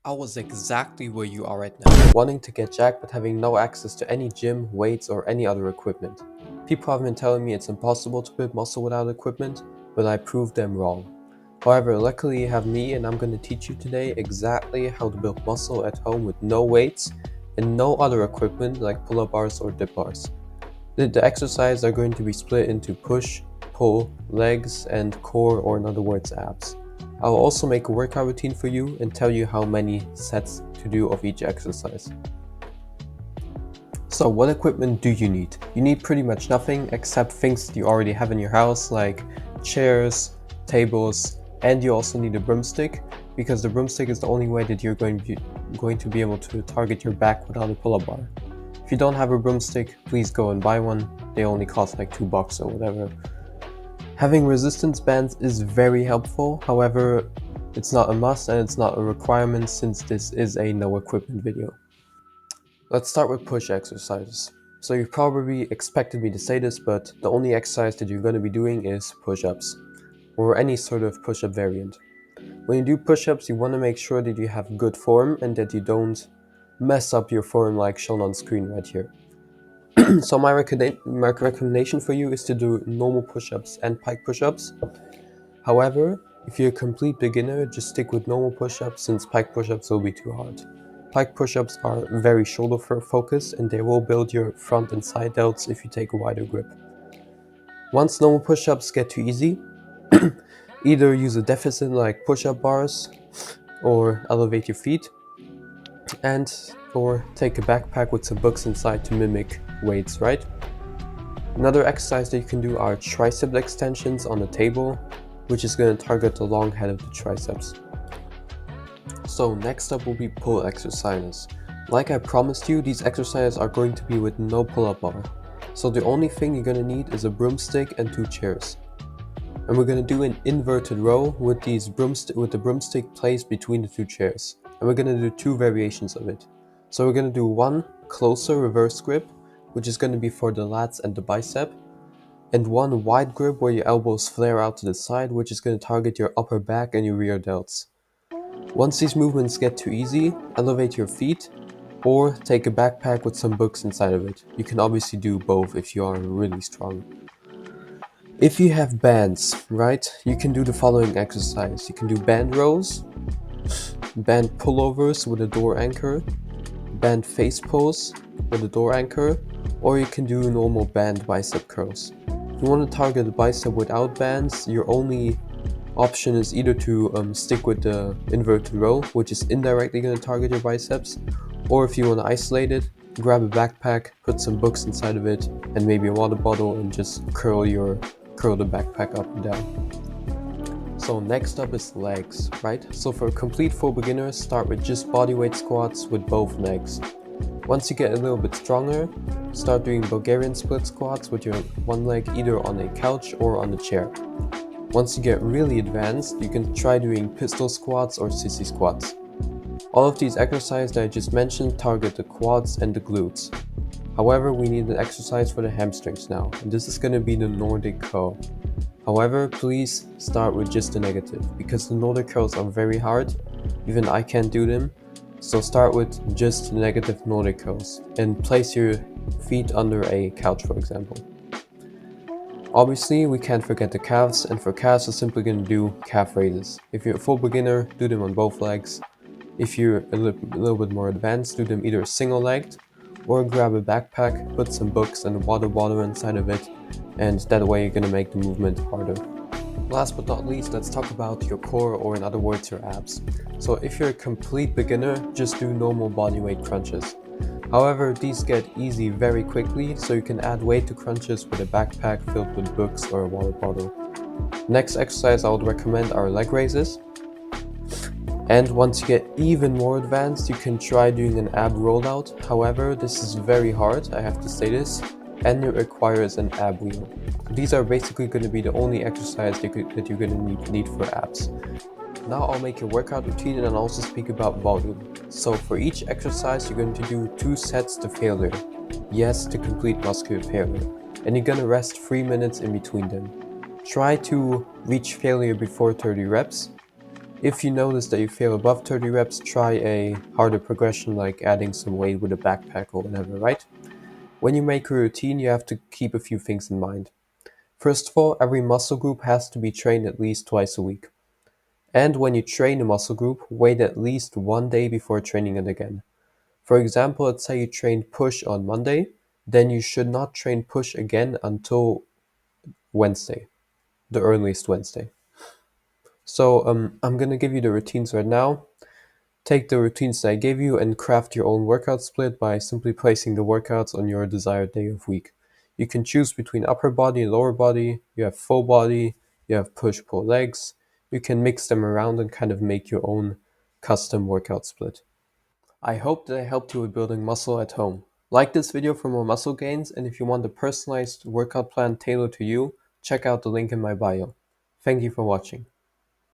I was exactly where you are right now, wanting to get jacked but having no access to any gym, weights, or any other equipment. People have been telling me it's impossible to build muscle without equipment, but I proved them wrong. However, luckily you have me and I'm going to teach you today exactly how to build muscle at home with no weights and no other equipment like pull-up bars or dip bars. The exercises are going to be split into push, pull, legs, and core, or in other words, abs. I'll also make a workout routine for you and tell you how many sets to do of each exercise. So what equipment do you need? You need pretty much nothing except things that you already have in your house like chairs, tables, and you also need a broomstick because the broomstick is the only way that you're going to be able to target your back without a pull-up bar. If you don't have a broomstick, please go and buy one. They only cost like $2 or whatever. Having resistance bands is very helpful, however, it's not a must and it's not a requirement since this is a no equipment video. Let's start with push exercises. So you probably expected me to say this, but the only exercise that you're going to be doing is push-ups, or any sort of push-up variant. When you do push-ups, you want to make sure that you have good form and that you don't mess up your form like shown on screen right here. So my recommendation for you is to do normal push-ups and pike push-ups. However, if you're a complete beginner, just stick with normal push-ups since pike push-ups will be too hard. Pike push-ups are very shoulder focused and they will build your front and side delts if you take a wider grip. Once normal push-ups get too easy, either use a deficit like push-up bars or elevate your feet or take a backpack with some books inside to mimic weights, right? Another exercise that you can do are tricep extensions on the table, which is going to target the long head of the triceps. So next up will be pull exercises. Like I promised you, these exercises are going to be with no pull-up bar. So the only thing you're going to need is a broomstick and 2 chairs. And we're going to do an inverted row with the broomstick placed between the 2 chairs. And we're going to do 2 variations of it. So we're going to do one closer reverse grip, which is going to be for the lats and the bicep, and one wide grip where your elbows flare out to the side, which is going to target your upper back and your rear delts. Once these movements get too easy, elevate your feet or take a backpack with some books inside of it. You can obviously do both if you are really strong. If you have bands, right, you can do the following exercise. You can do band rows, band pullovers with a door anchor, band face pulls with a door anchor, or you can do normal band bicep curls. If you want to target the bicep without bands, your only option is either to stick with the inverted row, which is indirectly going to target your biceps, or if you want to isolate it, grab a backpack, put some books inside of it, and maybe a water bottle and just curl the backpack up and down. So next up is legs, right? So for a complete full beginner, start with just bodyweight squats with both legs. Once you get a little bit stronger, start doing Bulgarian split squats with your one leg either on a couch or on a chair. Once you get really advanced, you can try doing pistol squats or sissy squats. All of these exercises that I just mentioned target the quads and the glutes. However, we need an exercise for the hamstrings now, and this is going to be the Nordic curl. However, please start with just the negative, because the Nordic curls are very hard, even I can't do them, so start with just negative Nordic curls, and place your feet under a couch for example. Obviously, we can't forget the calves, and for calves we're simply going to do calf raises. If you're a full beginner, do them on both legs. If you're a little bit more advanced, do them either single-legged, or grab a backpack, put some books and a water bottle inside of it, and that way you're going to make the movement harder. Last but not least, let's talk about your core, or in other words, your abs. So if you're a complete beginner, just do normal bodyweight crunches. However, these get easy very quickly, so you can add weight to crunches with a backpack filled with books or a water bottle. Next exercise I would recommend are leg raises. And once you get even more advanced, you can try doing an ab rollout. However, this is very hard, I have to say this, and it requires an ab wheel. These are basically going to be the only exercise that you're going to need for abs. Now I'll make your workout routine and I'll also speak about volume. So for each exercise, you're going to do 2 sets to failure. Yes, to complete muscular failure. And you're going to rest 3 minutes in between them. Try to reach failure before 30 reps. If you notice that you fail above 30 reps, try a harder progression like adding some weight with a backpack or whatever, right? When you make a routine, you have to keep a few things in mind. First of all, every muscle group has to be trained at least twice a week. And when you train a muscle group, wait at least 1 day before training it again. For example, let's say you trained push on Monday, then you should not train push again until Wednesday, the earliest Wednesday. So I'm gonna give you the routines right now. Take the routines that I gave you and craft your own workout split by simply placing the workouts on your desired day of week. You can choose between upper body and lower body, you have full body, you have push pull legs. You can mix them around and kind of make your own custom workout split. I hope that I helped you with building muscle at home. Like this video for more muscle gains, and if you want a personalized workout plan tailored to you, check out the link in my bio. Thank you for watching.